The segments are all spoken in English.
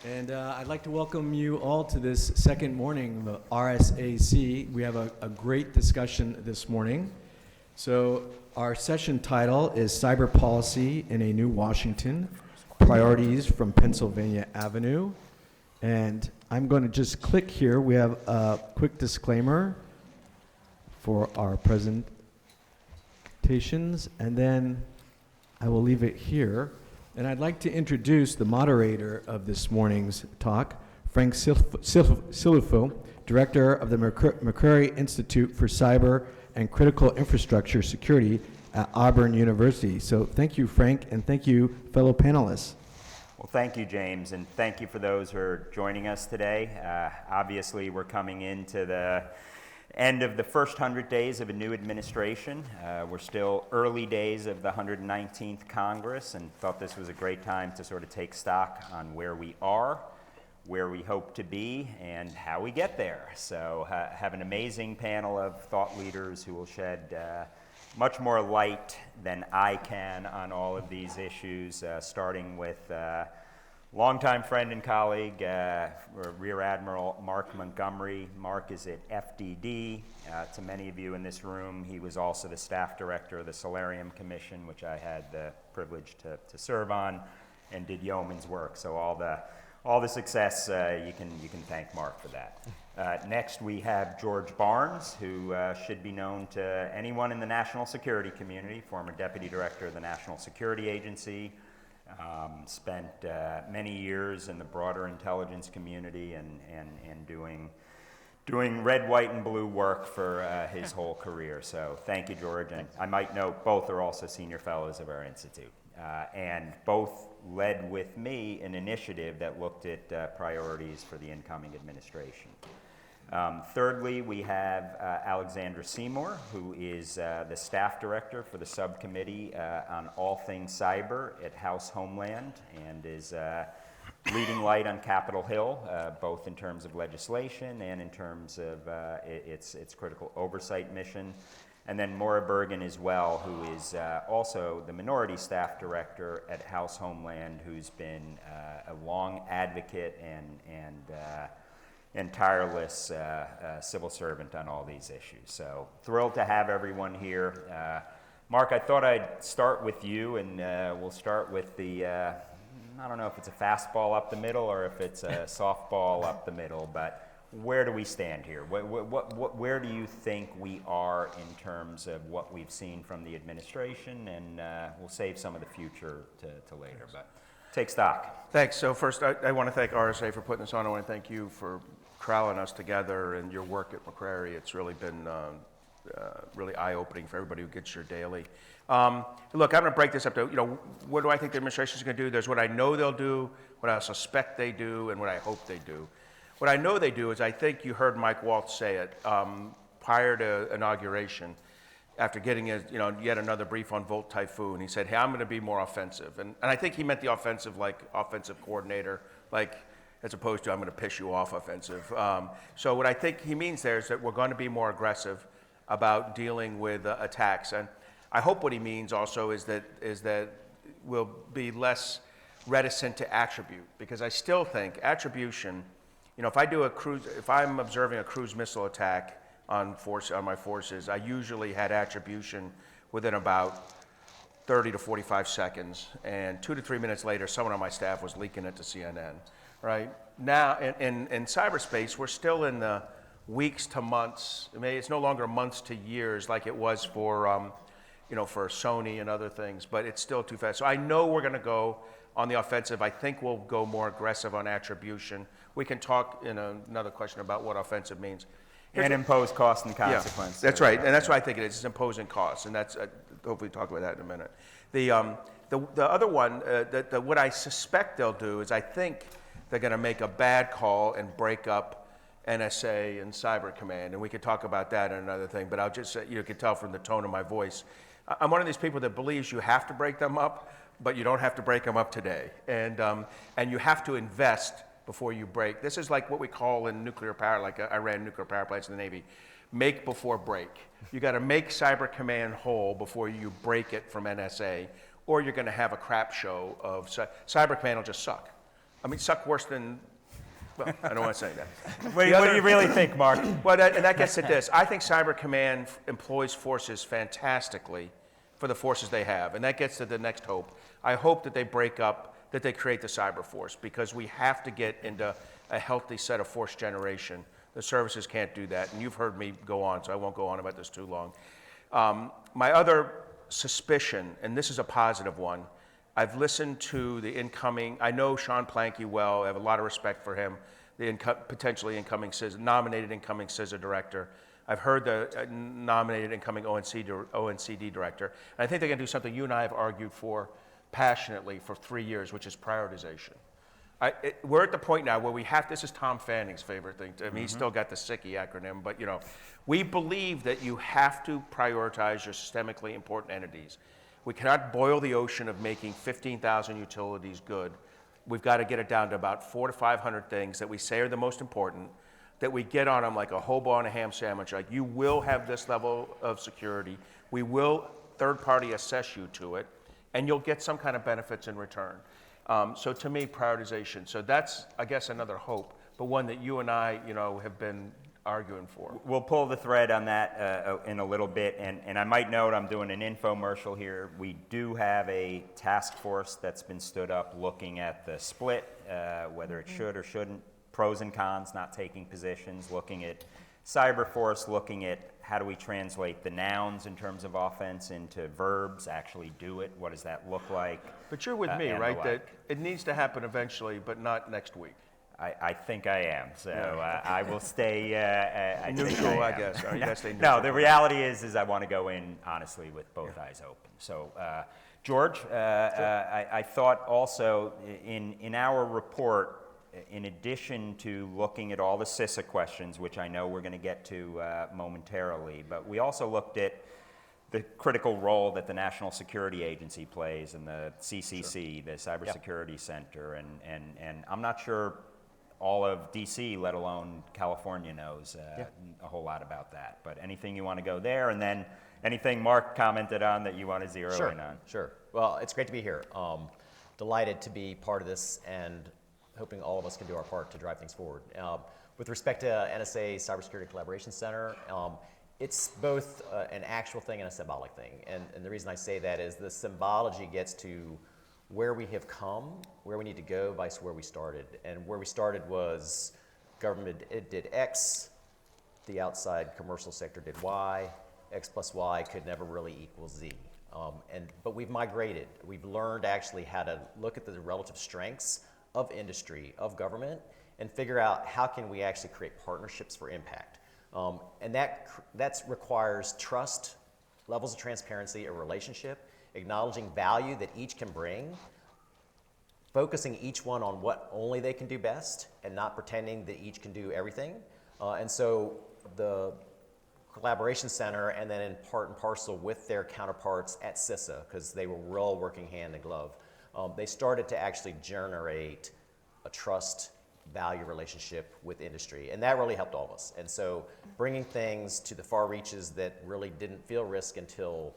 And I'd like to welcome you all to this second morning of RSAC. We have a great discussion this morning. So our session title is Cyber Policy in a New Washington, Priorities from Pennsylvania Avenue. And I'm going to just click here. We have a quick disclaimer for our presentations, and then I will leave it here. And I'd like to introduce the moderator of this morning's talk, Frank Silufo, Director of the McCrary Institute for Cyber and Critical Infrastructure Security at Auburn University. So thank you, Frank, and thank you, fellow panelists. Well, thank you, James, and thank you for those who are joining us today. Obviously, we're coming into the end of the first 100 days of a new administration. We're still early days of the 119th Congress, and thought this was a great time to sort of take stock on where we are, where we hope to be, and how we get there. So have an amazing panel of thought leaders who will shed much more light than I can on all of these issues, starting with longtime friend and colleague, Rear Admiral Mark Montgomery. Mark is at FDD. To many of you in this room, he was also the staff director of the Solarium Commission, which I had the privilege to serve on, and did yeoman's work. So all the success, you can thank Mark for that. Next, we have George Barnes, who should be known to anyone in the national security community, former deputy director of the National Security Agency. Spent many years in the broader intelligence community and doing red, white, and blue work for his whole career. So thank you, George. And I might note both are also senior fellows of our institute. And both led with me an initiative that looked at priorities for the incoming administration. Thirdly, we have Alexandra Seymour, who is the staff director for the subcommittee on all things cyber at House Homeland, and is leading light on Capitol Hill, both in terms of legislation and in terms of its critical oversight mission. And then Maura Bergen as well, who is also the minority staff director at House Homeland, who's been a long advocate and tireless civil servant on all these issues. So thrilled to have everyone here. Mark, I thought I'd start with you, and we'll start with the, I don't know if it's a fastball up the middle or if it's a softball up the middle, but where do we stand here? Where do you think we are in terms of what we've seen from the administration? And we'll save some of the future to later, but take stock. Thanks. So first, I want to thank RSA for putting this on. I want to thank you for corralling us together and your work at McCrary. It's really been really eye-opening for everybody who gets your daily. Look, I'm going to break this up to, what do I think the administration is going to do? There's what I know they'll do, what I suspect they do, and what I hope they do. What I know they do is, I think you heard Mike Waltz say it prior to inauguration, after getting yet another brief on Volt Typhoon. He said, hey, I'm going to be more offensive. And I think he meant the offensive, like offensive coordinator, like as opposed to I'm going to piss you off offensive. So what I think he means there is that we're going to be more aggressive about dealing with attacks. And I hope what he means also is that we'll be less reticent to attribute, because I still think attribution, if I'm observing a cruise missile attack on my forces, I usually had attribution within about 30 to 45 seconds, and 2 to 3 minutes later, someone on my staff was leaking it to CNN, right? Now, in cyberspace, we're still in the weeks to months. It's no longer months to years like it was for, for Sony and other things, but it's still too fast. So I know we're going to go on the offensive. I think we'll go more aggressive on attribution. We can talk in another question about what offensive means. And impose cost and consequence. Yeah, that's right, and that's what I think it is. It's imposing costs, and that's hopefully talk about that in a minute. The other one, what I suspect they'll do is, I think they're going to make a bad call and break up NSA and Cyber Command, and we could talk about that in another thing. But I'll just say, you can tell from the tone of my voice, I'm one of these people that believes you have to break them up, but you don't have to break them up today, and you have to invest before you break. This is like what we call in nuclear power, like I ran nuclear power plants in the Navy, make before break. You got to make Cyber Command whole before you break it from NSA, or you're going to have a crap show of Cyber Command will just suck. I mean, suck worse than, well, I don't want to say that. What The other- do you really think, Mark? Well, and that gets to this. I think Cyber Command employs forces fantastically for the forces they have, and that gets to the next hope. I hope that they break up, that they create the Cyber Force, because we have to get into a healthy set of force generation. The services can't do that, and you've heard me go on, so I won't go on about this too long. My other suspicion, and this is a positive one, I've listened to the incoming, I know Sean Planky well, I have a lot of respect for him, the potentially incoming nominated incoming CISA director. I've heard the nominated incoming ONCD director, and I think they're going to do something you and I have argued for passionately for 3 years, which is prioritization. We're at the point now where we have, this is Tom Fanning's favorite thing. I mean, he's still got the SICKY acronym, but we believe that you have to prioritize your systemically important entities. We cannot boil the ocean of making 15,000 utilities good. We've got to get it down to about 400 to 500 things that we say are the most important, that we get on them like a hobo on a ham sandwich. Like, you will have this level of security. We will third-party assess you to it, and you'll get some kind of benefits in return. So to me, prioritization. So that's, I guess, another hope, but one that you and I, have been arguing for. We'll pull the thread on that in a little bit, and I might note I'm doing an infomercial here. We do have a task force that's been stood up looking at the split, whether it should or shouldn't, pros and cons, not taking positions, looking at Cyberforce, looking at how do we translate the nouns in terms of offense into verbs, actually do it, what does that look like? But you're with me, and the right? like. That it needs to happen eventually, but not next week. I think I am, so I will stay I think Neutral, I am. guess. Or you gotta stay No, neutral. the reality is I want to go in honestly with both eyes open. So, George, I thought also in our report, in addition to looking at all the CISA questions, which I know we're going to get to momentarily, but we also looked at the critical role that the National Security Agency plays in the CCC, the Cybersecurity Center, and I'm not sure all of DC, let alone California, knows a whole lot about that. But anything you want to go there, and then anything Mark commented on that you want to zero in on? Sure. Well, it's great to be here. Delighted to be part of this and hoping all of us can do our part to drive things forward. With respect to NSA Cybersecurity Collaboration Center, it's both an actual thing and a symbolic thing. And the reason I say that is the symbology gets to where we have come, where we need to go, vice where we started. And where we started was government did X, the outside commercial sector did Y, X plus Y could never really equal Z. But we've migrated. We've learned actually how to look at the relative strengths of industry, of government, and figure out how can we actually create partnerships for impact. And that requires trust, levels of transparency, a relationship, acknowledging value that each can bring, focusing each one on what only they can do best, and not pretending that each can do everything. And so the Collaboration Center, and then in part and parcel with their counterparts at CISA, because they were all working hand in glove, they started to actually generate a trust value relationship with industry, and that really helped all of us. And so bringing things to the far reaches that really didn't feel risk until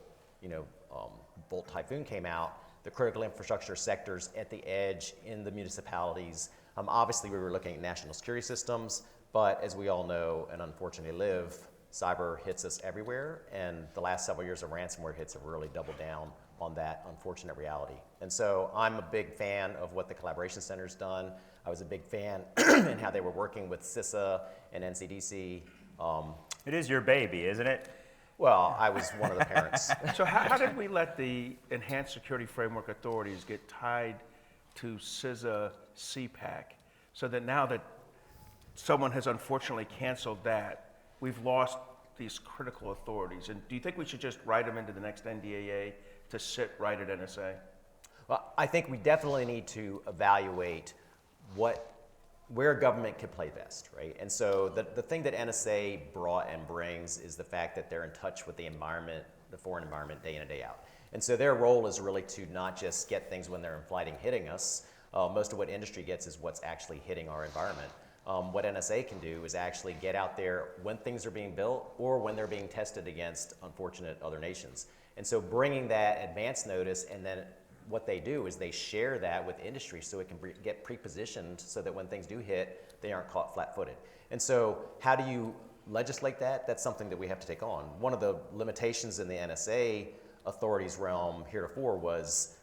Volt Typhoon came out, the critical infrastructure sectors at the edge in the municipalities. Obviously we were looking at national security systems, but as we all know and unfortunately live, cyber hits us everywhere, and the last several years of ransomware hits have really doubled down on that unfortunate reality. And so I'm a big fan of what the Collaboration Center's done. I was a big fan in how they were working with CISA and NCDC. It is your baby, isn't it? Well, I was one of the parents. So how did we let the Enhanced Security Framework Authorities get tied to CISA CPAC, so that now that someone has unfortunately canceled that, we've lost these critical authorities? And do you think we should just write them into the next NDAA to sit right at NSA? Well, I think we definitely need to evaluate where government can play best, right? And so the thing that NSA brought and brings is the fact that they're in touch with the environment, the foreign environment, day in and day out. And so their role is really to not just get things when they're in flight and hitting us. Most of what industry gets is what's actually hitting our environment. What NSA can do is actually get out there when things are being built or when they're being tested against unfortunate other nations. And so bringing that advance notice and then what they do is they share that with industry so it can get pre-positioned so that when things do hit, they aren't caught flat-footed. And so how do you legislate that? That's something that we have to take on. One of the limitations in the NSA authority's realm heretofore was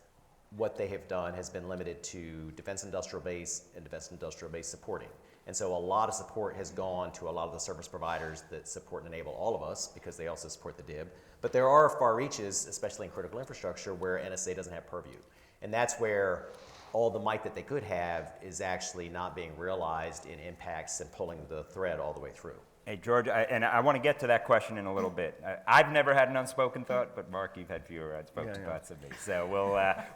what they have done has been limited to defense industrial base and defense industrial base supporting. And so a lot of support has gone to a lot of the service providers that support and enable all of us because they also support the DIB. But there are far reaches, especially in critical infrastructure, where NSA doesn't have purview. And that's where all the might that they could have is actually not being realized in impacts and pulling the thread all the way through. Hey, George, I want to get to that question in a little bit. I've never had an unspoken thought, but Mark, you've had fewer unspoken thoughts than me. So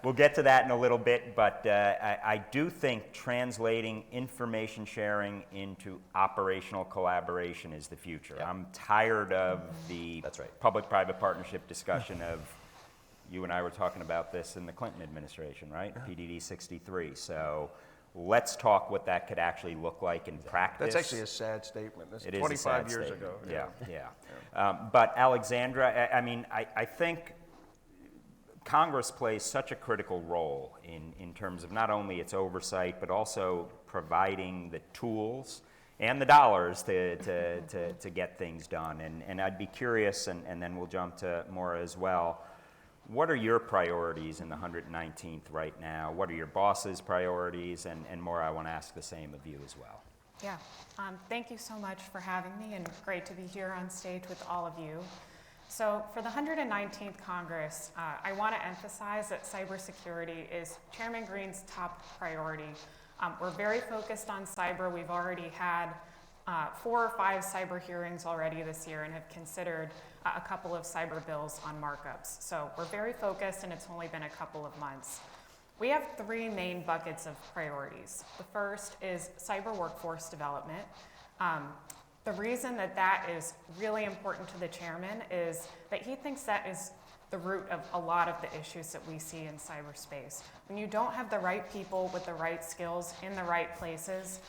we'll get to that in a little bit, but I do think translating information sharing into operational collaboration is the future. Yep. I'm tired of the That's right. public-private partnership discussion of, you and I were talking about this in the Clinton administration, right? PDD 63. So let's talk what that could actually look like in practice. That's actually a sad statement. That's It is a 25 sad years statement. ago. Yeah. But Alexandra, I mean, I think Congress plays such a critical role in terms of not only its oversight, but also providing the tools and the dollars to get things done. And I'd be curious, and then we'll jump to Maura as well. What are your priorities in the 119th right now? What are your boss's priorities? And Maura, I want to ask the same of you as well. Yeah, thank you so much for having me, and great to be here on stage with all of you. So for the 119th Congress, I want to emphasize that cybersecurity is Chairman Green's top priority. We're very focused on cyber. We've already had 4 or 5 cyber hearings already this year and have considered a couple of cyber bills on markups. So we're very focused, and it's only been a couple of months. We have 3 main buckets of priorities. The first is cyber workforce development. The reason that that is really important to the chairman is that he thinks that is the root of a lot of the issues that we see in cyberspace. When you don't have the right people with the right skills in the right places,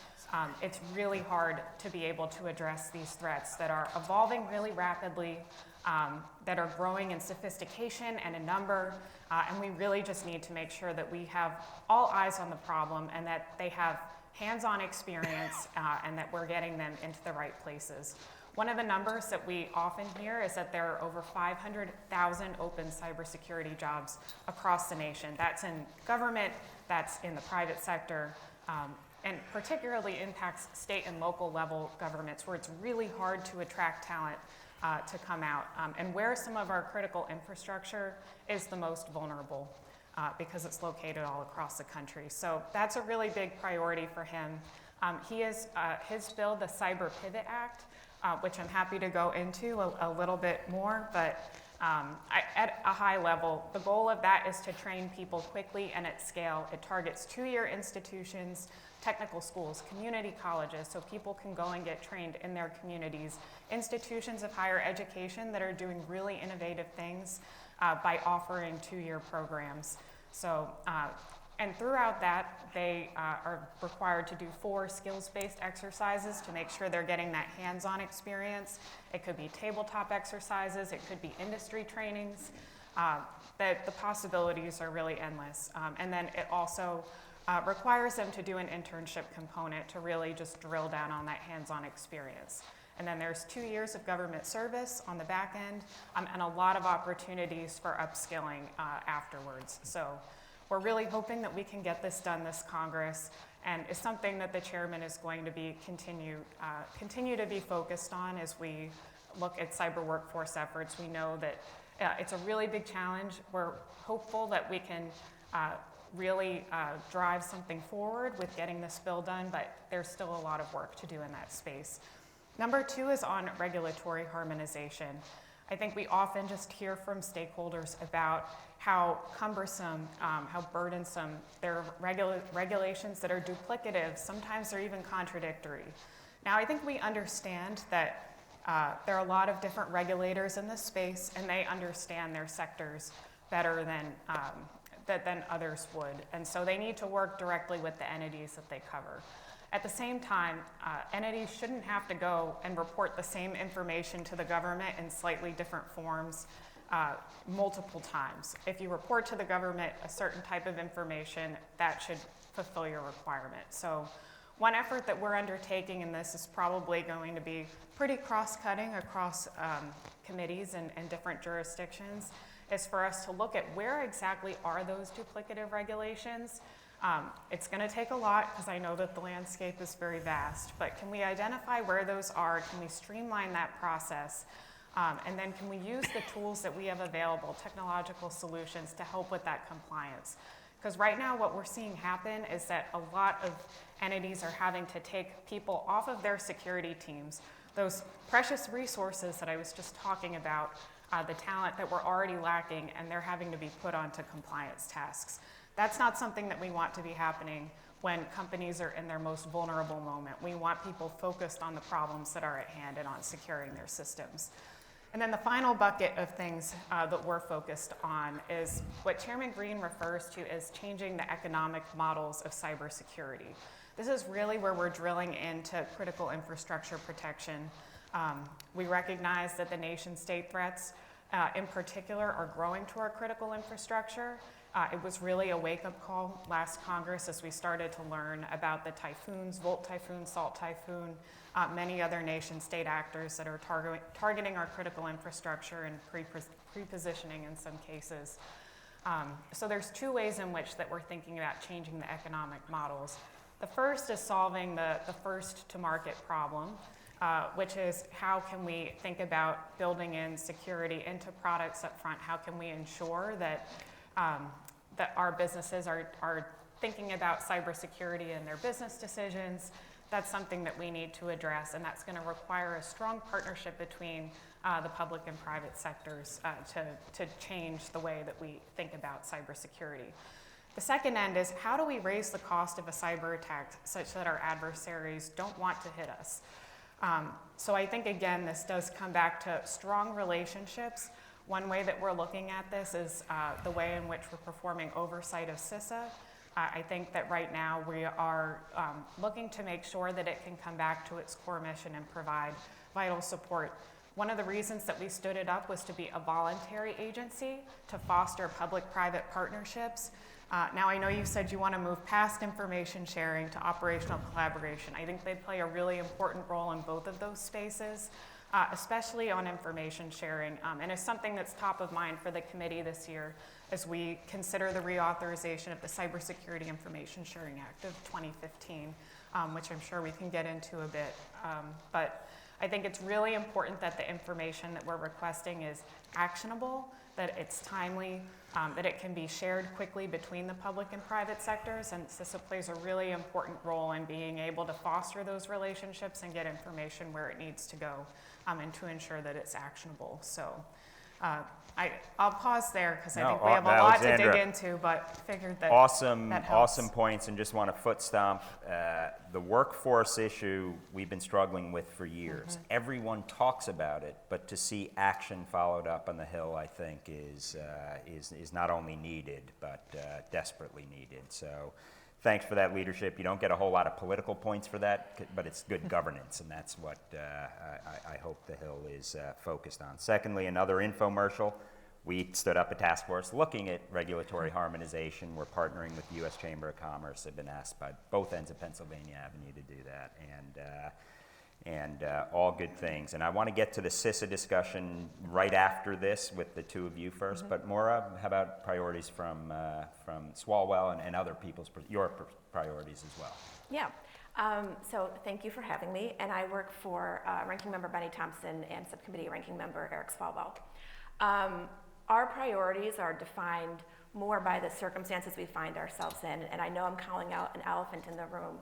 it's really hard to be able to address these threats that are evolving really rapidly, that are growing in sophistication and in number, and we really just need to make sure that we have all eyes on the problem and that they have hands-on experience and that we're getting them into the right places. One of the numbers that we often hear is that there are over 500,000 open cybersecurity jobs across the nation. That's in government, that's in the private sector, and particularly impacts state and local level governments where it's really hard to attract talent to come out, and where some of our critical infrastructure is the most vulnerable because it's located all across the country. So that's a really big priority for him. He is, his bill, the Cyber Pivot Act, which I'm happy to go into a little bit more, but at a high level, the goal of that is to train people quickly and at scale. It targets 2-year institutions, technical schools, community colleges, so people can go and get trained in their communities, institutions of higher education that are doing really innovative things by offering 2-year programs. So, and throughout that, they are required to do 4 skills-based exercises to make sure they're getting that hands-on experience. It could be tabletop exercises, it could be industry trainings. The possibilities are really endless. And then it also requires them to do an internship component to really just drill down on that hands-on experience. And then there's 2 years of government service on the back end, and a lot of opportunities for upskilling afterwards. So we're really hoping that we can get this done this Congress, and it's something that the chairman is going to be continue to be focused on as we look at cyber workforce efforts. We know that it's a really big challenge. We're hopeful that we can really drive something forward with getting this bill done, but there's still a lot of work to do in that space. Number 2 is on regulatory harmonization. I think we often just hear from stakeholders about how cumbersome, how burdensome there are regulations that are duplicative. Sometimes they're even contradictory. Now, I think we understand that there are a lot of different regulators in this space, and they understand their sectors better than others would. And so they need to work directly with the entities that they cover. At the same time, entities shouldn't have to go and report the same information to the government in slightly different forms. multiple times. If you report to the government a certain type of information, that should fulfill your requirement. So one effort that we're undertaking, and this is probably going to be pretty cross-cutting across committees and different jurisdictions, is for us to look at where exactly are those duplicative regulations. It's going to take a lot because I know that the landscape is very vast, but can we identify where those are? Can we streamline that process? And then can we use the tools that we have available, technological solutions, to help with that compliance? Because right now what we're seeing happen is that a lot of entities are having to take people off of their security teams, those precious resources that I was just talking about, the talent that we're already lacking, and they're having to be put onto compliance tasks. That's not something that we want to be happening when companies are in their most vulnerable moment. We want people focused on the problems that are at hand and on securing their systems. And then the final bucket of things that we're focused on is what Chairman Green refers to as changing the economic models of cybersecurity. This is really where we're drilling into critical infrastructure protection. We recognize that the nation-state threats in particular are growing to our critical infrastructure. It was really a wake-up call last Congress as we started to learn about the typhoons, Volt Typhoon, Salt Typhoon, many other nation-state actors that are targeting our critical infrastructure and pre-positioning in some cases. So there's two ways in which that we're thinking about changing the economic models. The first is solving the first-to-market problem, which is how can we think about building in security into products up front? How can we ensure that that our businesses are thinking about cybersecurity in their business decisions? That's something that we need to address, and that's going to require a strong partnership between the public and private sectors to change the way that we think about cybersecurity. The second end is how do we raise the cost of a cyber attack such that our adversaries don't want to hit us? So I think, again, this does come back to strong relationships. One way that we're looking at this is the way in which we're performing oversight of CISA. I think that right now we are looking to make sure that it can come back to its core mission and provide vital support. One of the reasons that we stood it up was to be a voluntary agency to foster public-private partnerships. Now, I know you said you want to move past information sharing to operational collaboration. I think they play a really important role in both of those spaces, especially on information sharing. And it's something that's top of mind for the committee this year as we consider the reauthorization of the Cybersecurity Information Sharing Act of 2015, which I'm sure we can get into a bit. But I think it's really important that the information that we're requesting is actionable, that it's timely, that it can be shared quickly between the public and private sectors, and CISA plays a really important role in being able to foster those relationships and get information where it needs to go, and to ensure that it's actionable. So I'll pause there because I think we have a lot to dig into, but figured that that helps. Awesome points, and just want to foot stomp the workforce issue we've been struggling with for years. Mm-hmm. Everyone talks about it, but to see action followed up on the Hill, I think, is not only needed, but desperately needed. So thanks for that leadership. You don't get a whole lot of political points for that, but it's good governance, and that's what I hope the Hill is focused on. Secondly, another infomercial. We stood up a task force looking at regulatory harmonization. We're partnering with the U.S. Chamber of Commerce. They've been asked by both ends of Pennsylvania Avenue to do that, and all good things. And I want to get to the CISA discussion right after this with the two of you first. Mm-hmm. But Maura, how about priorities from Swalwell and other people's, your priorities as well? Yeah. So thank you for having me. And I work for Ranking Member Benny Thompson and Subcommittee Ranking Member Eric Swalwell. Our priorities are defined more by the circumstances we find ourselves in, and I know I'm calling out an elephant in the room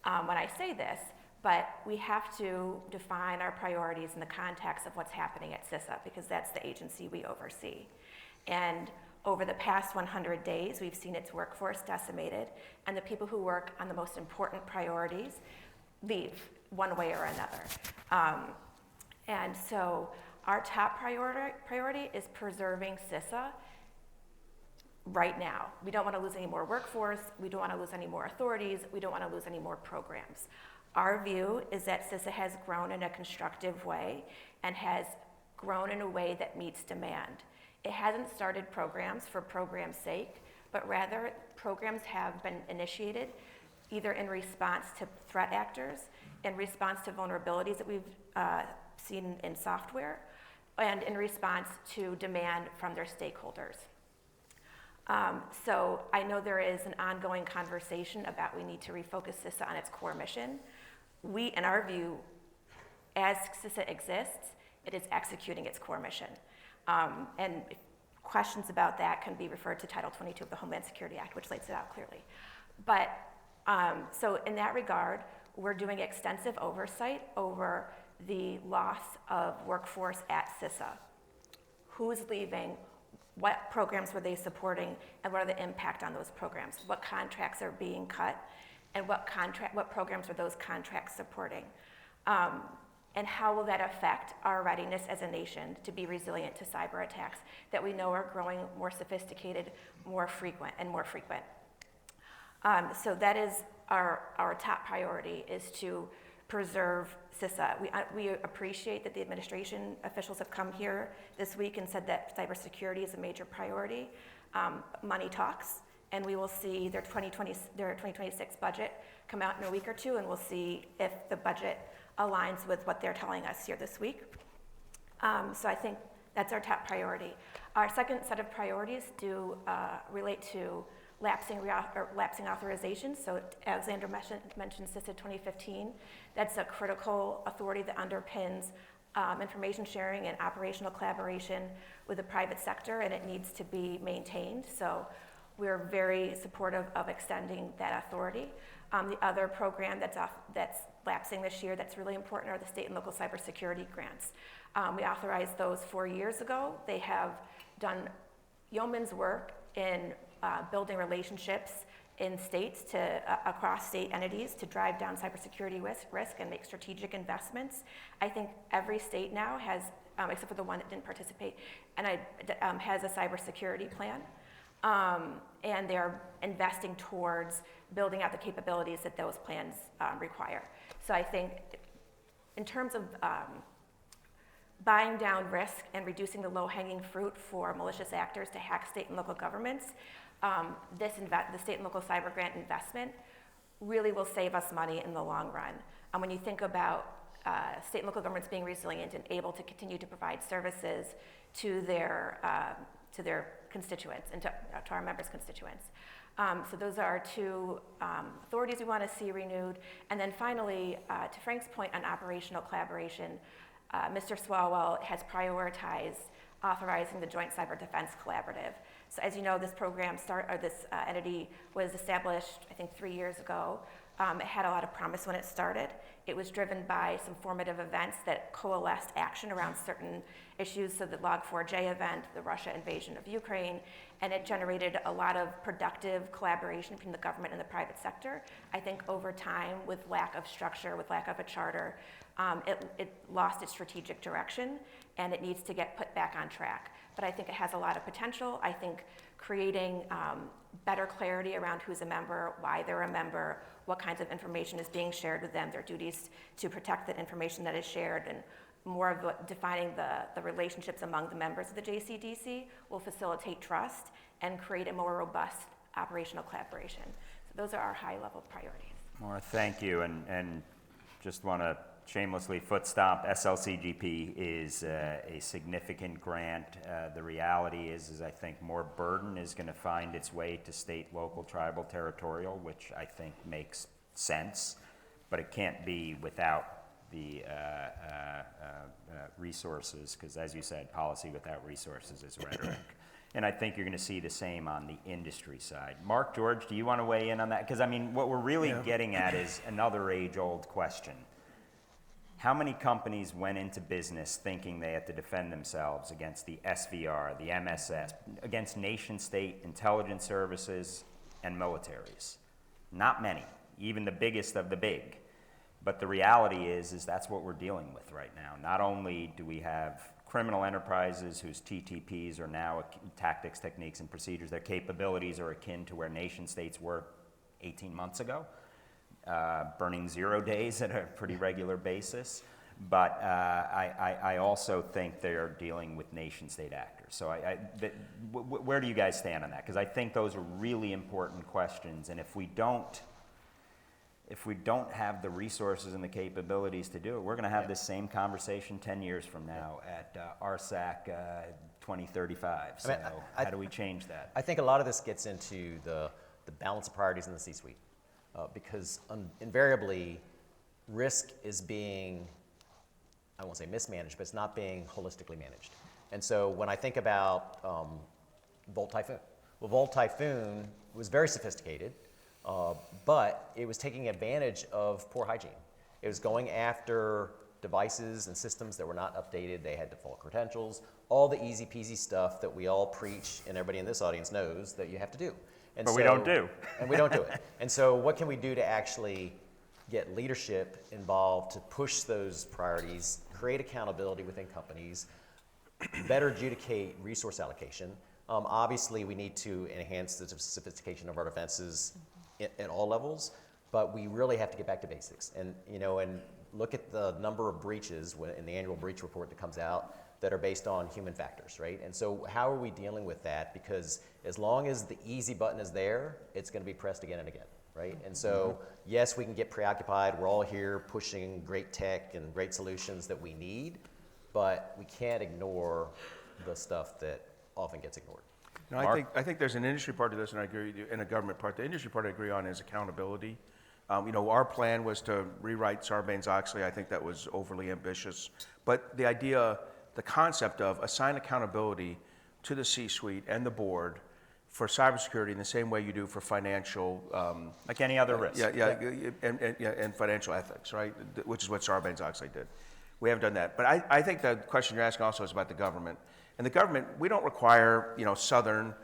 when I say this, but we have to define our priorities in the context of what's happening at CISA, because that's the agency we oversee. And over the past 100 days, we've seen its workforce decimated, and the people who work on the most important priorities leave one way or another. And so our top priority is preserving CISA right now. We don't want to lose any more workforce. We don't want to lose any more authorities. We don't want to lose any more programs. Our view is that CISA has grown in a constructive way and has grown in a way that meets demand. It hasn't started programs for program's sake, but rather programs have been initiated either in response to threat actors, in response to vulnerabilities that we've seen in software, and in response to demand from their stakeholders. So I know there is an ongoing conversation about we need to refocus CISA on its core mission. We, in our view, as CISA exists, it is executing its core mission. And questions about that can be referred to Title 22 of the Homeland Security Act, which lays it out clearly. But so in that regard, we're doing extensive oversight over the loss of workforce at CISA. Who's leaving? What programs were they supporting? And what are the impact on those programs? What contracts are being cut? And what programs are those contracts supporting? And how will that affect our readiness as a nation to be resilient to cyber attacks that we know are growing more sophisticated, more frequent. So that is our top priority, is to preserve CISA. We appreciate that the administration officials have come here this week and said that cybersecurity is a major priority. Money talks, and we will see their 2026 budget come out in a week or two, and we'll see if the budget aligns with what they're telling us here this week. So I think that's our top priority. Our second set of priorities do relate to lapsing authorizations. So Alexander mentioned CISA 2015. That's a critical authority that underpins information sharing and operational collaboration with the private sector, and it needs to be maintained. So we're very supportive of extending that authority. The other program that's lapsing this year that's really important are the state and local cybersecurity grants. We authorized those 4 years ago. They have done yeoman's work in building relationships in states across state entities to drive down cybersecurity risk and make strategic investments. I think every state now has, except for the one that didn't participate, and has a cybersecurity plan. And they're investing towards building out the capabilities that those plans require. So I think in terms of buying down risk and reducing the low-hanging fruit for malicious actors to hack state and local governments, the state and local cyber grant investment really will save us money in the long run. When you think about state and local governments being resilient and able to continue to provide services to their constituents and to our members' constituents. So those are our two authorities we want to see renewed. And then finally, to Frank's point on operational collaboration, Mr. Swalwell has prioritized authorizing the Joint Cyber Defense Collaborative. So as you know, this entity was established, I think, 3 years ago. It had a lot of promise when it started. It was driven by some formative events that coalesced action around certain issues, so the Log4j event, the Russia invasion of Ukraine, and it generated a lot of productive collaboration between the government and the private sector. I think over time, with lack of structure, with lack of a charter, it lost its strategic direction, and it needs to get put back on track. But I think it has a lot of potential. I think creating better clarity around who's a member, why they're a member, what kinds of information is being shared with them, their duties to protect that information that is shared, and more of defining the relationships among the members of the JCDC will facilitate trust and create a more robust operational collaboration. So those are our high-level priorities. Maura, thank you, and just want to shamelessly foot stomp. SLCGP is a significant grant. The reality is I think more burden is going to find its way to state, local, tribal, territorial, which I think makes sense, but it can't be without the resources, because as you said, policy without resources is rhetoric. And I think you're going to see the same on the industry side. Mark, George, do you want to weigh in on that? Because I mean, what we're really getting at is another age-old question. How many companies went into business thinking they had to defend themselves against the SVR, the MSS, against nation-state intelligence services and militaries? Not many, even the biggest of the big. But the reality is that's what we're dealing with right now. Not only do we have criminal enterprises whose TTPs are now tactics, techniques, and procedures, their capabilities are akin to where nation states were 18 months ago, burning 0 days at a pretty regular basis. But I also think they are dealing with nation-state actors. So where do you guys stand on that? Because I think those are really important questions, and if we don't have the resources and the capabilities to do it, we're going to have this same conversation 10 years from now at RSAC 2035. So how do we change that? I think a lot of this gets into the balance of priorities in the C-suite, because invariably, risk is being, I won't say mismanaged, but it's not being holistically managed. And so when I think about Volt Typhoon, well, Volt Typhoon was very sophisticated, but it was taking advantage of poor hygiene. It was going after devices and systems that were not updated. They had default credentials, all the easy peasy stuff that we all preach and everybody in this audience knows that you have to do. And But we don't do. And we don't do it. And so what can we do to actually get leadership involved to push those priorities, create accountability within companies, better adjudicate resource allocation? Obviously, we need to enhance the sophistication of our defenses at all levels, but we really have to get back to basics. And and look at the number of breaches in the annual breach report that comes out that are based on human factors, right? And so how are we dealing with that? Because as long as the easy button is there, it's going to be pressed again and again, right? And so yes, we can get preoccupied. We're all here pushing great tech and great solutions that we need, but we can't ignore the stuff that often gets ignored. No, I think there's an industry part to this, and I agree with you, and a government part. The industry part I agree on is accountability. Our plan was to rewrite Sarbanes-Oxley. I think that was overly ambitious. But the concept of assign accountability to the C-suite and the board for cybersecurity in the same way you do for financial, Like any other risk. and financial ethics, right? Which is what Sarbanes-Oxley did. We haven't done that. But I think the question you're asking also is about the government. And the government, we don't require, Southern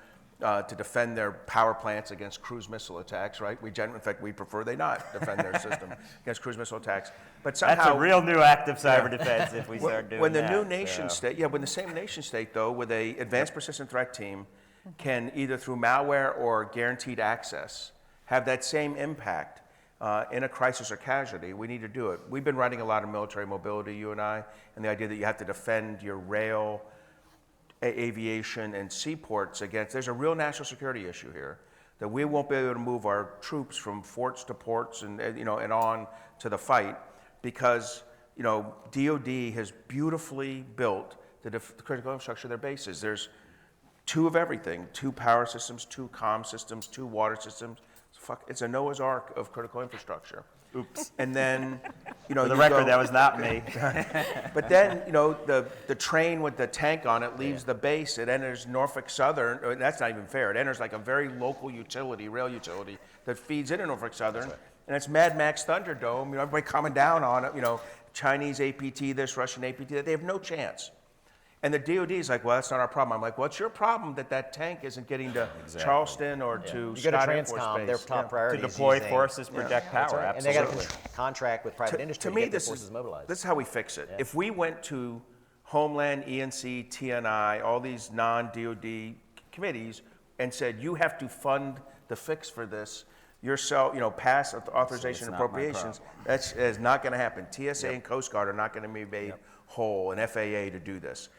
to defend their power plants against cruise missile attacks, right? In fact, we prefer they not defend their system against cruise missile attacks. But somehow, That's a real new act of cyber defense if we start doing when the that. new nation state, when the same nation state though, with a advanced persistent threat team, can either through malware or guaranteed access have that same impact in a crisis or casualty, we need to do it. We've been writing a lot of military mobility, you and I, and the idea that you have to defend your rail, aviation, and seaports against. There's a real national security issue here that we won't be able to move our troops from forts to ports and on to the fight because DoD has beautifully built the critical infrastructure of their bases. There's 2 of everything: 2 power systems, 2 comm systems, 2 water systems. It's a Noah's Ark of critical infrastructure. Oops. And then, For the record, that was not me. But then, the train with the tank on it leaves the base. It enters Norfolk Southern. That's not even fair. It enters like a very local utility, rail utility, that feeds into Norfolk Southern. Right. And it's Mad Max Thunderdome. Everybody coming down on it. Chinese APT, this, Russian APT. They have no chance. And the DoD is like, well, that's not our problem. I'm like, well, it's your problem that tank isn't getting to Charleston or to You go to Scott Air Force Transcom, Base. their top priority To is deploy using- forces, protect That's power, right. absolutely. And they got to contract with private industry to me, get their this forces is mobilized. This is how we fix it. If we went to Homeland, ENC, TNI, all these non-DoD committees, and said, you have to fund the fix for this yourself, pass authorization not my appropriations, that is not going to happen. TSA and Coast Guard are not going to be made whole, and FAA to do this.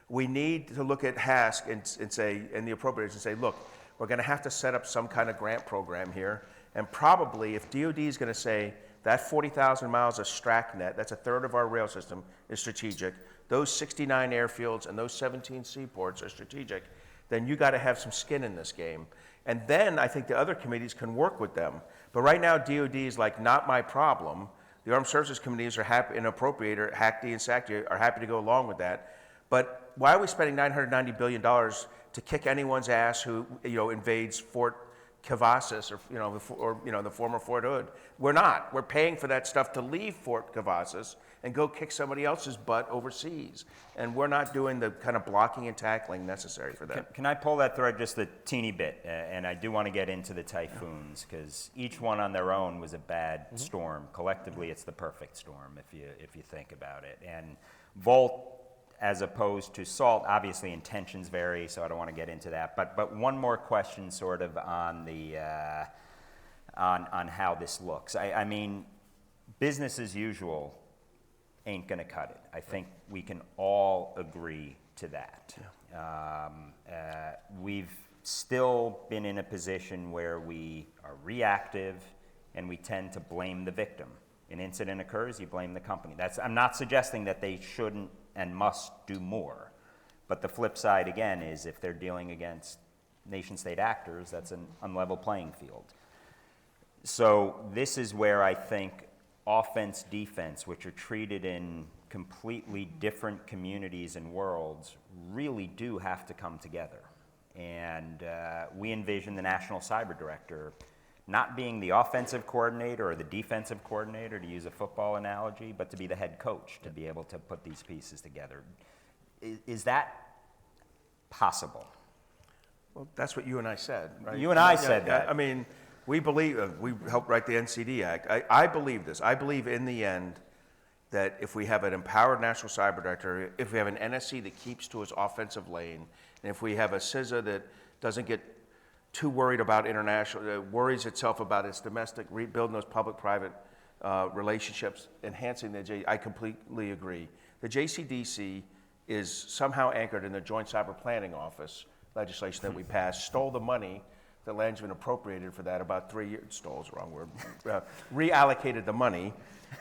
We need to look at HASC and say, and the appropriators and say, look, we're going to have to set up some kind of grant program here. And probably if DoD is going to say that 40,000 miles of STRACnet, that's a third of our rail system, is strategic. Those 69 airfields and those 17 seaports are strategic. Then you got to have some skin in this game. And then I think the other committees can work with them. But right now, DoD is like, not my problem. The Armed Services Committees are happy, and Appropriator, HACD and SACD are happy to go along with that. But why are we spending $990 billion to kick anyone's ass who invades Fort Cavazos or the former Fort Hood? We're not. We're paying for that stuff to leave Fort Cavazos and go kick somebody else's butt overseas. And we're not doing the kind of blocking and tackling necessary for that. Can I pull that thread just a teeny bit? And I do want to get into the typhoons because each one on their own was a bad storm. Collectively, it's the perfect storm if you think about it. And Volt, as opposed to SALT, obviously intentions vary, so I don't want to get into that. But one more question, sort of on the on how this looks. I mean, business as usual ain't going to cut it. I think we can all agree to that. We've still been in a position where we are reactive and we tend to blame the victim. An incident occurs, you blame the company. I'm not suggesting that they shouldn't and must do more. But the flip side, again, is if they're dealing against nation-state actors, that's an unlevel playing field. So this is where I think offense, defense, which are treated in completely different communities and worlds, really do have to come together. And we envision the National Cyber Director not being the offensive coordinator or the defensive coordinator, to use a football analogy, but to be the head coach, to be able to put these pieces together. Is that possible? Well, that's what you and I said, right? You and I said that. I mean, we believe, we helped write the NCD Act. I believe this. I believe in the end that if we have an empowered National Cyber Director, if we have an NSC that keeps to its offensive lane, and if we have a CISA that doesn't get too worried about international, worries itself about its domestic, rebuilding those public-private relationships, enhancing I completely agree. The JCDC is somehow anchored in the Joint Cyber Planning Office legislation that we passed, stole the money that land's been appropriated for that about 3 years, stole's the wrong word, reallocated the money,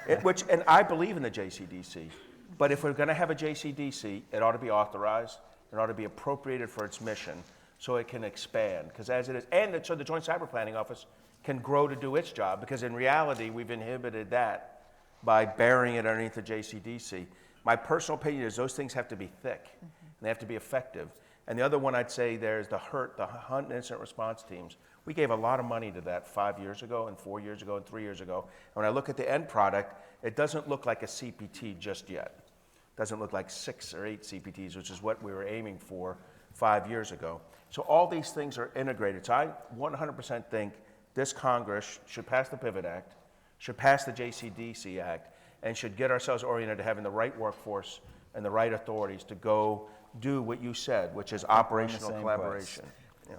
and I believe in the JCDC, but if we're gonna have a JCDC, it ought to be authorized, it ought to be appropriated for its mission, so it can expand, because as it is, and so the Joint Cyber Planning Office can grow to do its job, because in reality, we've inhibited that by burying it underneath the JCDC. My personal opinion is those things have to be thick, and they have to be effective. And the other one I'd say there's the Hunt and Incident Response Teams. We gave a lot of money to that 5 years ago, and 4 years ago, and 3 years ago. And when I look at the end product, it doesn't look like a CPT just yet. It doesn't look like 6 or 8 CPTs, which is what we were aiming for 5 years ago. So all these things are integrated. So I 100% think this Congress should pass the Pivot Act, should pass the JCDC Act, and should get ourselves oriented to having the right workforce and the right authorities to go do what you said, which is operational same collaboration. Yeah.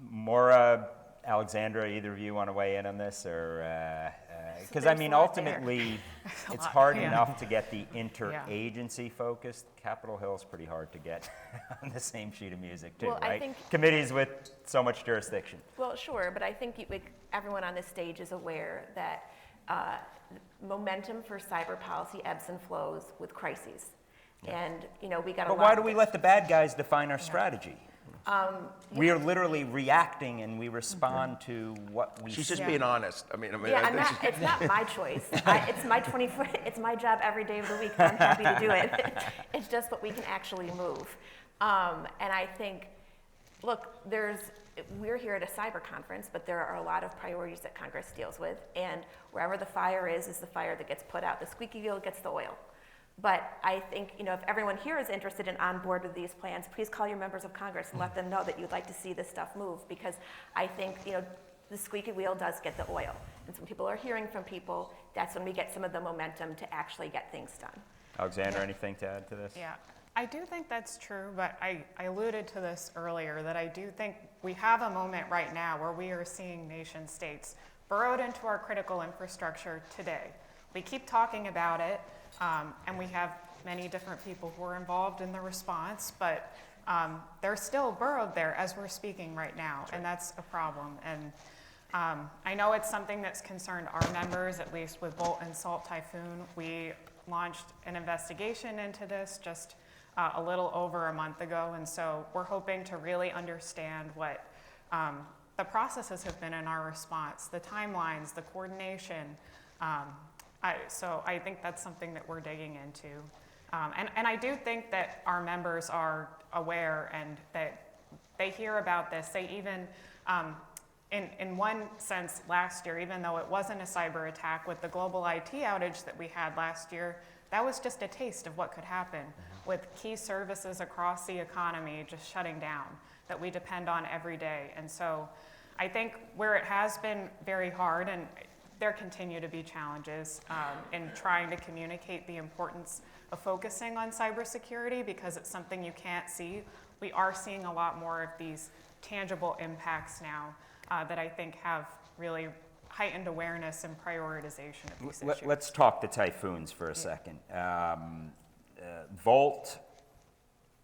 Maura, Alexandra, either of you want to weigh in on this, or because I There's mean, a lot there. ultimately, a it's lot, hard yeah. enough to get the interagency focused. Capitol Hill's pretty hard to get on the same sheet of music, too, Well, I right? think- Committees with so much jurisdiction. Well, sure, but I think everyone on this stage is aware that momentum for cyber policy ebbs and flows with crises. And, we got a lot. But why do we let the bad guys define our strategy? We are literally reacting, and we respond to what we She's see. just being honest. I mean, Yeah, it's not my choice. It's my job every day of the week. I'm happy to do it. It's just what we can actually move. And I think, look, we're here at a cyber conference, but there are a lot of priorities that Congress deals with. And wherever the fire is the fire that gets put out. The squeaky wheel gets the oil. But I think, if everyone here is interested and on board with these plans, please call your members of Congress and let them know that you'd like to see this stuff move, because I think, the squeaky wheel does get the oil. And so when people are hearing from people, that's when we get some of the momentum to actually get things done. Alexandra, anything to add to this? Yeah, I do think that's true, but I alluded to this earlier, that I do think we have a moment right now where we are seeing nation states burrowed into our critical infrastructure today. We keep talking about it, and we have many different people who are involved in the response, but they're still burrowed there as we're speaking right now, and that's a problem. And I know it's something that's concerned our members, at least with Bolt and Salt Typhoon. We launched an investigation into this just a little over a month ago, and so we're hoping to really understand what the processes have been in our response, the timelines, the coordination. So I think that's something that we're digging into. And I do think that our members are aware and that they hear about this. They even, in one sense last year, even though it wasn't a cyber attack, with the global IT outage that we had last year, that was just a taste of what could happen with key services across the economy just shutting down that we depend on every day. And so I think where it has been very hard, and there continue to be challenges in trying to communicate the importance of focusing on cybersecurity, because it's something you can't see. We are seeing a lot more of these tangible impacts now that I think have really heightened awareness and prioritization of these issues. Let's talk the typhoons for a second. Volt,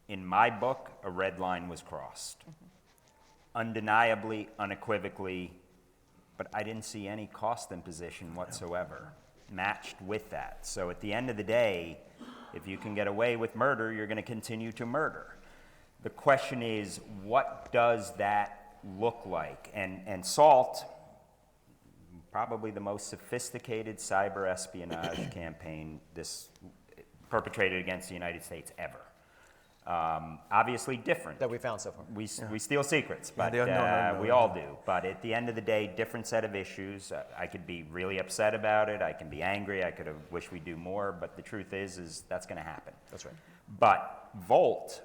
in my book, a red line was crossed. Undeniably, unequivocally, but I didn't see any cost imposition whatsoever matched with that. So at the end of the day, if you can get away with murder, you're going to continue to murder. The question is, what does that look like? And SALT, probably the most sophisticated cyber espionage campaign perpetrated against the United States ever. Obviously different. That we found so far. We steal secrets, but the unknown we all do. But at the end of the day, different set of issues. I could be really upset about it. I can be angry. I could have wished we do more. But the truth is that's going to happen. That's right. But Volt,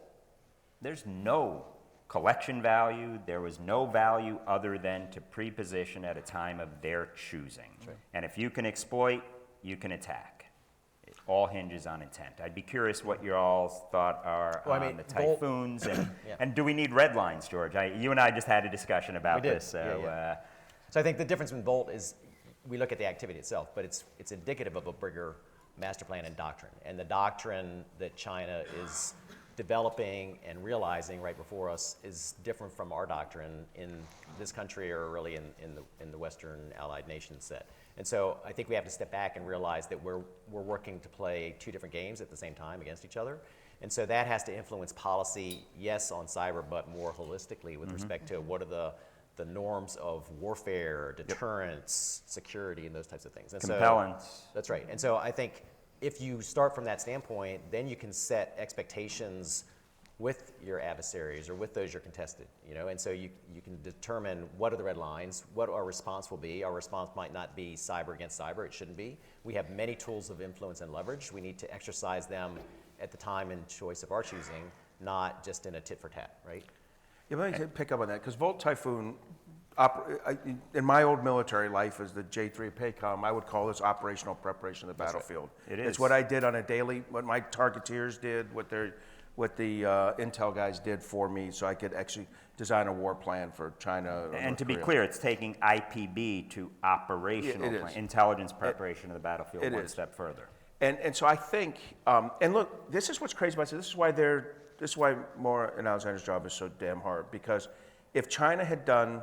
there's no collection value. There was no value other than to pre-position at a time of their choosing. Right. And if you can exploit, you can attack. It all hinges on intent. I'd be curious what your all's thought are Well, I on mean, the Volt- typhoons and, Yeah. and do we need red lines, George? You and I just had a discussion about We did. this. So, Yeah. So I think the difference with Volt is we look at the activity itself, but it's indicative of a bigger master plan and doctrine. And the doctrine that China is developing and realizing right before us is different from our doctrine in this country or really in the Western allied nation set. And so I think we have to step back and realize that we're working to play two different games at the same time against each other. And so that has to influence policy, yes, on cyber, but more holistically with respect to what are the norms of warfare, deterrence, security, and those types of things. And Compellence. So, that's right. And so I think if you start from that standpoint, then you can set expectations with your adversaries or with those you're contested, and so you can determine what are the red lines, what our response will be. Our response might not be cyber against cyber, it shouldn't be. We have many tools of influence and leverage. We need to exercise them at the time and choice of our choosing, not just in a tit for tat, right? Yeah, let me pick up on that, because Volt Typhoon, in my old military life as the J3 PACOM, I would call this operational preparation of the battlefield. It is. It's what I did on a daily, what my targeteers did, what the intel guys did for me, so I could actually design a war plan for China. or And North to be Korea. clear, it's taking IPB to operational It is. plan, intelligence preparation of the battlefield It one is. step further. And so I think, and look, this is what's crazy about it. This is why Maura and Alexander's job is so damn hard, because if China had done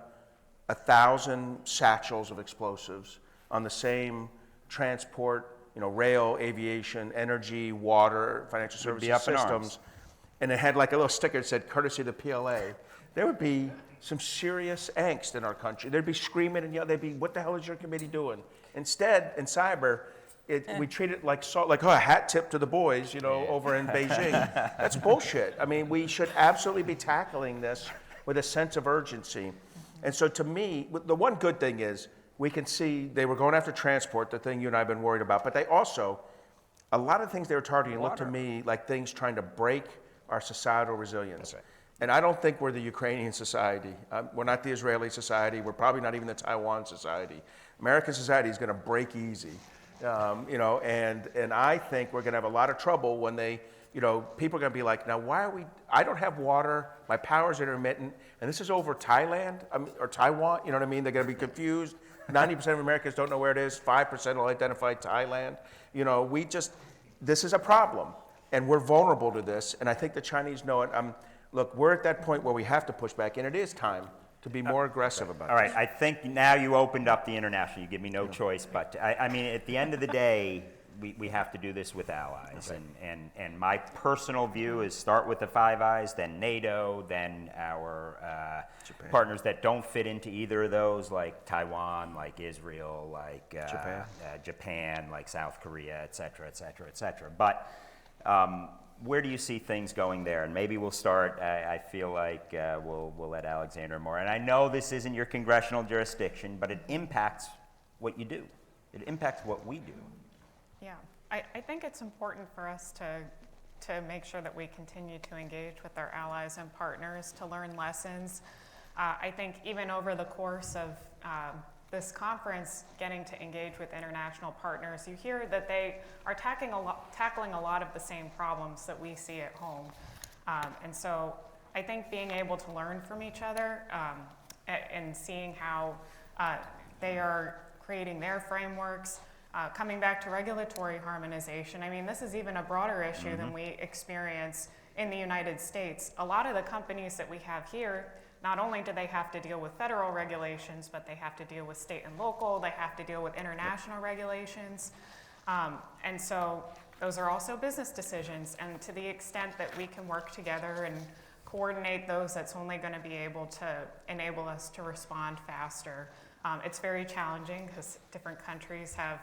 1,000 satchels of explosives on the same transport, rail, aviation, energy, water, financial Would be services up in arms. systems, and it had like a little sticker that said courtesy of the PLA, there would be some serious angst in our country. There'd be screaming and yelling. They'd be, what the hell is your committee doing? Instead, in cyber, we treat it like a hat tip to the boys, over in Beijing. That's bullshit. I mean, we should absolutely be tackling this with a sense of urgency. And so to me, the one good thing is we can see they were going after transport, the thing you and I have been worried about, but they also, a lot of things they were targeting look to me like things trying to break our societal resilience. That's right. And I don't think we're the Ukrainian society. We're not the Israeli society. We're probably not even the Taiwan society. American society is going to break easy, and I think we're going to have a lot of trouble when they, people are going to be like, now why are we, I don't have water, my power's intermittent, and this is over Thailand or Taiwan, you know what I mean? They're going to be confused. 90% of Americans don't know where it is. 5% will identify Thailand. This is a problem. And we're vulnerable to this, and I think the Chinese know it. Look, we're at that point where we have to push back, and it is time to be more aggressive about it. All right, I think now you opened up the international. You give me no choice, but I mean, at the end of the day, we have to do this with allies. And my personal view is start with the Five Eyes, then NATO, then our partners that don't fit into either of those, like Taiwan, like Israel, like Japan, like South Korea, et cetera, et cetera, et cetera. But where do you see things going there? And maybe we'll start, I feel like we'll let Alexander more. And I know this isn't your congressional jurisdiction, but it impacts what you do. It impacts what we do. Yeah, I think it's important for us to make sure that we continue to engage with our allies and partners to learn lessons. I think even over the course of this conference, getting to engage with international partners, you hear that they are tackling a lot of the same problems that we see at home. And so I think being able to learn from each other and seeing how they are creating their frameworks. Coming back to regulatory harmonization, I mean, this is even a broader issue than we experience in the United States. A lot of the companies that we have here, not only do they have to deal with federal regulations, but they have to deal with state and local, they have to deal with international regulations. And so those are also business decisions. And to the extent that we can work together and coordinate those, that's only going to be able to enable us to respond faster. It's very challenging because different countries have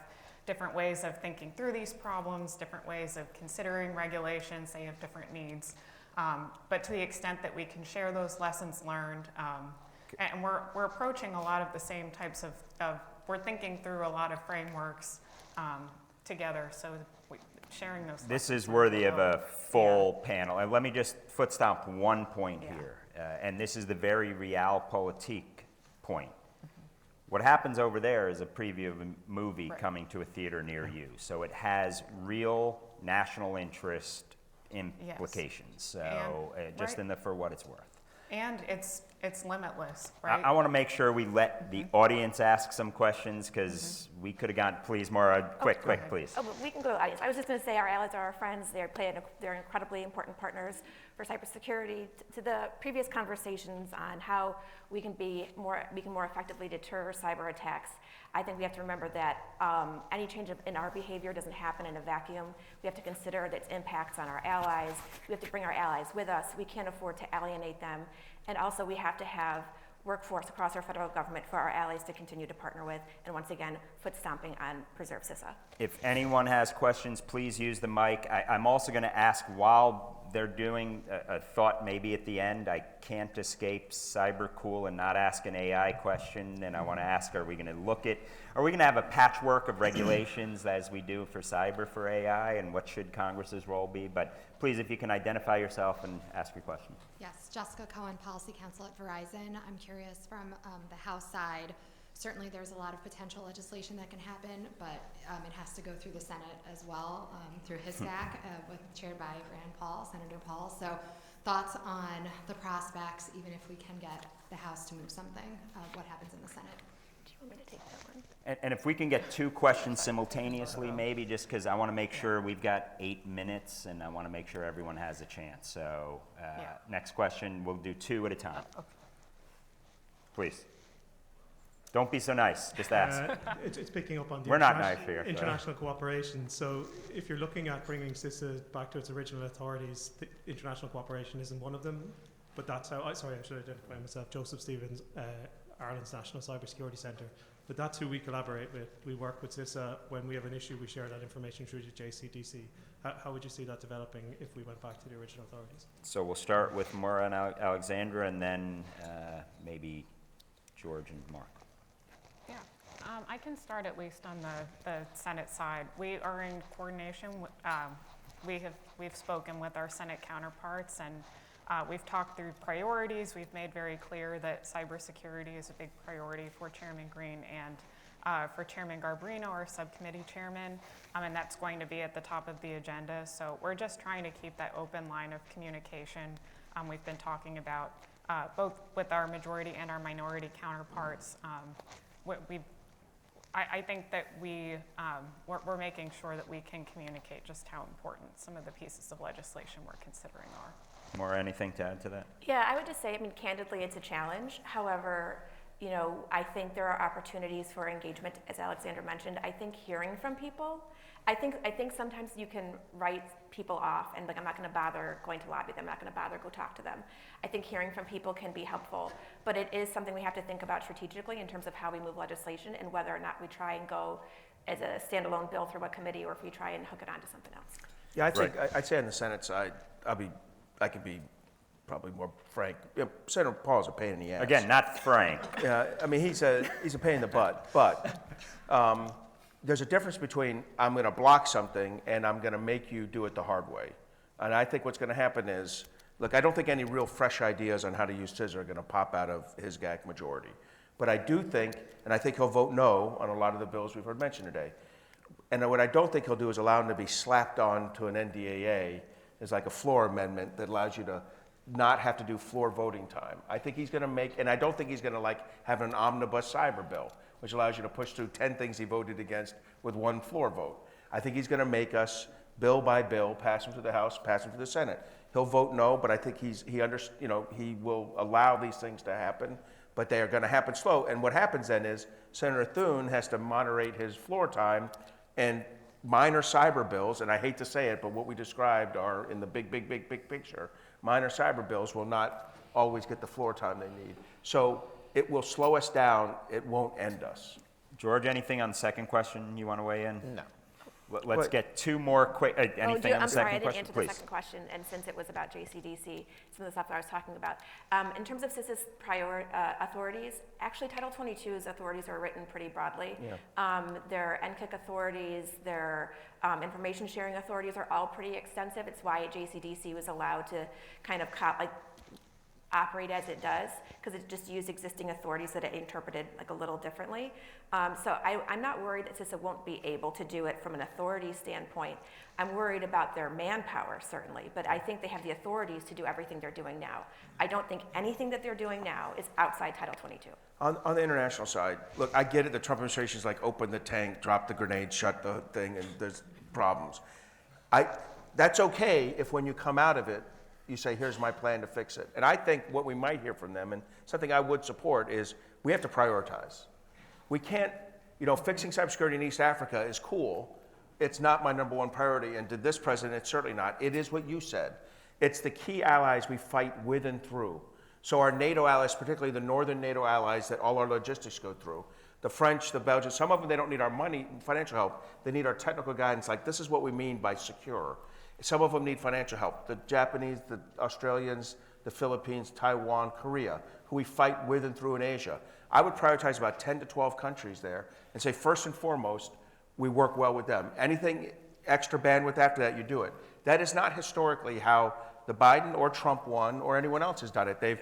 different ways of thinking through these problems, different ways of considering regulations, they have different needs. But to the extent that we can share those lessons learned, and we're approaching a lot of the same types of we're thinking through a lot of frameworks together, so sharing those This lessons is worthy of learned. a full panel. And let me just foot stomp one point here. And this is the very realpolitik point. What happens over there is a preview of a movie coming to a theater near you. So it has real national interest implications. So just in the for what it's worth. And it's limitless, right? I want to make sure we let the audience ask some questions because we could have gone, please, Maura, quick, please. Oh, we can go to audience. I was just going to say our allies are our friends. They're incredibly important partners for cybersecurity. To the previous conversations on how we can more effectively deter cyber attacks, I think we have to remember that any change in our behavior doesn't happen in a vacuum. We have to consider its impacts on our allies. We have to bring our allies with us. We can't afford to alienate them. And also we have to have workforce across our federal government for our allies to continue to partner with. And once again, foot stomping on Preserve CISA. If anyone has questions, please use the mic. I'm also going to ask while they're doing a thought maybe at the end. I can't escape cyber cool and not ask an AI question. And I want to ask, are we going to have a patchwork of regulations as we do for cyber for AI? And what should Congress's role be? But please, if you can identify yourself and ask your question. Yes, Jessica Cohen, Policy Counsel at Verizon. I'm curious from the House side, certainly there's a lot of potential legislation that can happen, but it has to go through the Senate as well, through HISDAC, chaired by Senator Paul. So thoughts on the prospects, even if we can get the House to move something, what happens in the Senate? Do you want me to take that one? And if we can get two questions simultaneously, maybe, just because I want to make sure we've got 8 minutes, and I want to make sure everyone has a chance. So next question, we'll do two at a time. Please. Don't be so nice, just ask. It's picking up on the We're not nice here. international cooperation. So if you're looking at bringing CISA back to its original authorities, the international cooperation isn't one of them. But that's how, I should identify myself, Joseph Stevens, Ireland's National Cybersecurity Centre. But that's who we collaborate with. We work with CISA. When we have an issue, we share that information through the JCDC. How would you see that developing if we went back to the original authorities? So we'll start with Maura and Alexandra, and then maybe George and Mark. Yeah, I can start at least on the Senate side. We are in coordination. We've spoken with our Senate counterparts, and we've talked through priorities. We've made very clear that cybersecurity is a big priority for Chairman Green and for Chairman Garbarino, our subcommittee chairman, and that's going to be at the top of the agenda. So we're just trying to keep that open line of communication. We've been talking about both with our majority and our minority counterparts. I think that we're making sure that we can communicate just how important some of the pieces of legislation we're considering are. Maura, anything to add to that? Yeah, I would just say, candidly, it's a challenge. However, I think there are opportunities for engagement, as Alexandra mentioned. I think hearing from people, I think sometimes you can write people off and I'm not going to bother going to lobby them, I'm not going to bother go talk to them. I think hearing from people can be helpful, but it is something we have to think about strategically in terms of how we move legislation and whether or not we try and go as a standalone bill through a committee or if we try and hook it onto something else. Yeah, I'd say on the Senate side, I could be probably more frank. Senator Paul's a pain in the ass. Again, not Frank. Yeah, he's a pain in the butt. But there's a difference between I'm going to block something and I'm going to make you do it the hard way. And I think what's going to happen is, look, I don't think any real fresh ideas on how to use CISA are going to pop out of his GAC majority. But I do think, and I think he'll vote no on a lot of the bills we've heard mentioned today. And what I don't think he'll do is allow them to be slapped on to an NDAA as like a floor amendment that allows you to not have to do floor voting time. I think he's going to and I don't think he's going to have an omnibus cyber bill, which allows you to push through 10 things he voted against with one floor vote. I think he's going to make us bill by bill pass them to the House, pass them to the Senate. He'll vote no, but I think he will allow these things to happen, but they are going to happen slow. And what happens then is Senator Thune has to moderate his floor time, and minor cyber bills, and I hate to say it, but what we described are in the big picture. Minor cyber bills will not always get the floor time they need. So it will slow us down. It won't end us. George, anything on the second question you want to weigh in? No. Let's get two more quick, anything on the I'm sorry, I second didn't question, answer please? the second question, and since it was about JCDC, some of the stuff that I was talking about. In terms of CISA's authorities, actually Title 22's authorities are written pretty broadly. Yeah. Their NCIC authorities, their information sharing authorities are all pretty extensive. It's why JCDC was allowed to kind of operate as it does, because it just used existing authorities that it interpreted like a little differently. So I'm not worried that CISA won't be able to do it from an authority standpoint. I'm worried about their manpower, certainly, but I think they have the authorities to do everything they're doing now. I don't think anything that they're doing now is outside Title 22. On the international side, look, I get it. The Trump administration is like, open the tank, drop the grenade, shut the thing, and there's problems. That's okay if when you come out of it, you say, here's my plan to fix it. And I think what we might hear from them, and something I would support, is we have to prioritize. We can't, fixing cybersecurity in East Africa is cool. It's not my number one priority, and to this president, it's certainly not. It is what you said. It's the key allies we fight with and through. So our NATO allies, particularly the northern NATO allies that all our logistics go through, the French, the Belgians, some of them, they don't need our money, financial help. They need our technical guidance, like this is what we mean by secure. Some of them need financial help. The Japanese, the Australians, the Philippines, Taiwan, Korea, who we fight with and through in Asia. I would prioritize about 10 to 12 countries there and say, first and foremost, we work well with them. Anything extra bandwidth after that, you do it. That is not historically how the Biden or Trump one or anyone else has done it. They've,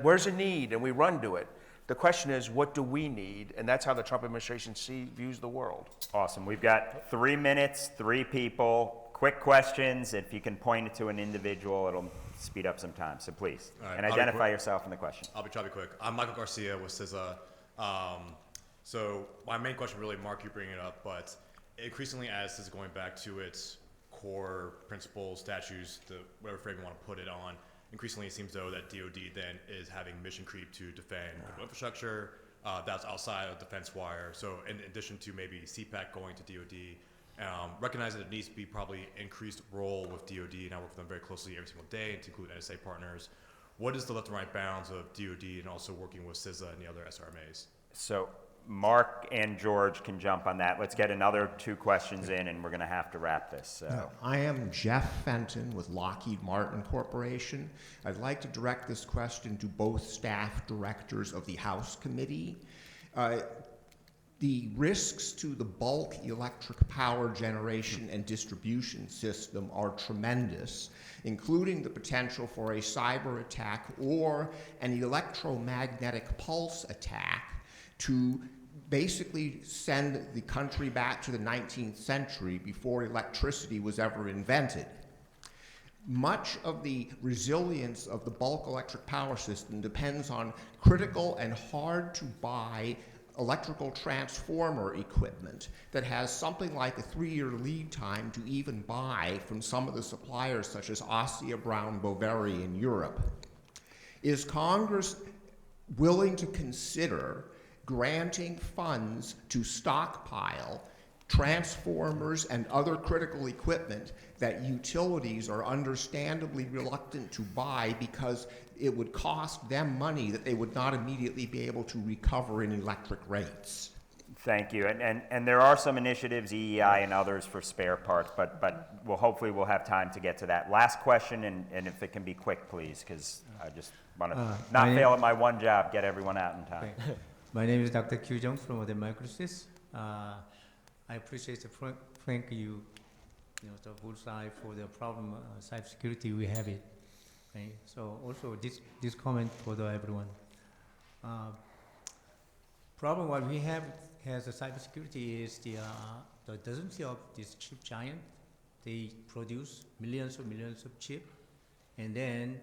where's a need? And we run to it. The question is, what do we need? And that's how the Trump administration views the world. Awesome. We've got 3 minutes, 3 people. Quick questions. If you can point it to an individual, it'll speed up some time. So please, right, and identify yourself in the question. I'll be quick. I'm Michael Garcia with CISA. So my main question, really, Mark, you bring it up, but increasingly as CISA is going back to its core principles, statutes, whatever frame you want to put it on, increasingly it seems though that DoD then is having mission creep to defend critical infrastructure that's outside of defense wire. So in addition to maybe CPAC going to DoD, recognize that it needs to be probably increased role with DoD, and I work with them very closely every single day to include NSA partners. What is the left and right bounds of DoD and also working with CISA and the other SRMAs? So Mark and George can jump on that. Let's get another 2 questions in, and we're going to have to wrap this. So. I am Jeff Fenton with Lockheed Martin Corporation. I'd like to direct this question to both staff directors of the House Committee. The risks to the bulk electric power generation and distribution system are tremendous, including the potential for a cyber attack or an electromagnetic pulse attack to basically send the country back to the 19th century before electricity was ever invented. Much of the resilience of the bulk electric power system depends on critical and hard-to-buy electrical transformer equipment that has something like a 3-year lead time to even buy from some of the suppliers such as Ossia Brown Boveri in Europe. Is Congress willing to consider granting funds to stockpile transformers and other critical equipment that utilities are understandably reluctant to buy because it would cost them money that they would not immediately be able to recover in electric rates? Thank you. And there are some initiatives, EEI and others, for spare parts, but hopefully we'll have time to get to that. Last question, and if it can be quick, please, because I just want to not fail at my one job, get everyone out in time. Okay. My name is Dr. Kyu Jung from the Microsys. I appreciate Frank, you the bullseye for the problem cybersecurity we have it. Okay. So also this comment for everyone. Problem what we have as a cybersecurity is the dozens of this chip giant. They produce millions of chip, and then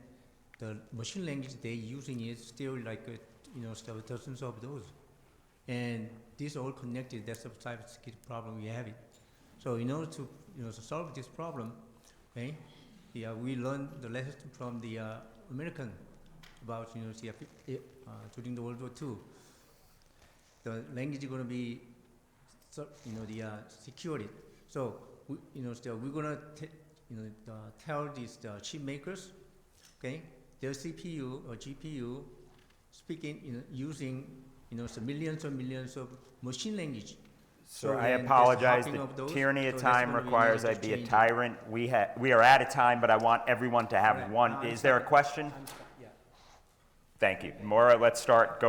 the machine language they using is still like still dozens of those. and these all connected. That's the cybersecurity problem we have it. So in order to to solve this problem, okay, we learned the lesson from the American about during the World War II. The language is going to be security. So we're going to tell these chip makers, okay, their CPU or GPU speaking using some millions and millions of machine language. So I then there's apologize. hopping The of those, tyranny so of that's time gonna be requires I another be a change. tyrant. We are out of time, but I want everyone to have Right. one. I'm Is there a sorry. question? Yeah. Thank you. Maura, let's start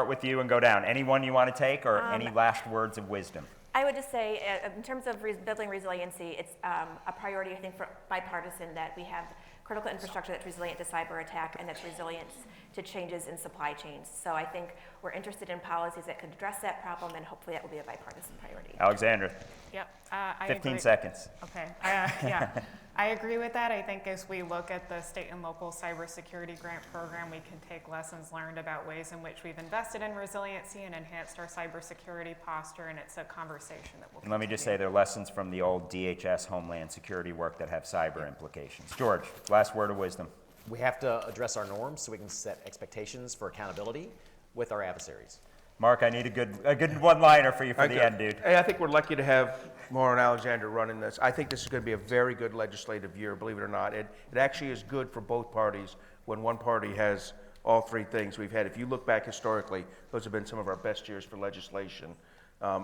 with you and go down. Anyone you want to take or any last words of wisdom? I would just say, in terms of building resiliency, it's a priority, I think, for bipartisan that we have critical infrastructure that's resilient to cyber attack and that's resilient to changes in supply chains. So I think we're interested in policies that could address that problem, and hopefully that will be a bipartisan priority. Alexandra, Yep, I 15 agree. seconds. Okay, yeah, I agree with that. I think as we look at the state and local cybersecurity grant program, we can take lessons learned about ways in which we've invested in resiliency and enhanced our cybersecurity posture, and it's a conversation that we'll And let me just say there are lessons from the old DHS Homeland Security work that have cyber implications. George, last word of wisdom. We have to address our norms so we can set expectations for accountability with our adversaries. Mark, I need a good one-liner for you for the Okay. end, dude. Hey, I think we're lucky to have Maura and Alexander running this. I think this is going to be a very good legislative year, believe it or not. It actually is good for both parties when one party has all three things we've had. If you look back historically, those have been some of our best years for legislation.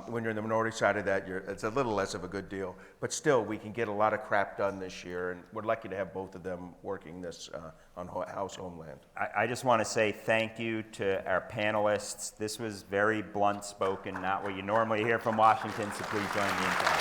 When you're in the minority side of that, it's a little less of a good deal. But still, we can get a lot of crap done this year, and we're lucky to have both of them working this on House Homeland. I just want to say thank you to our panelists. This was very blunt spoken, not what you normally hear from Washington, so please join me in thanking.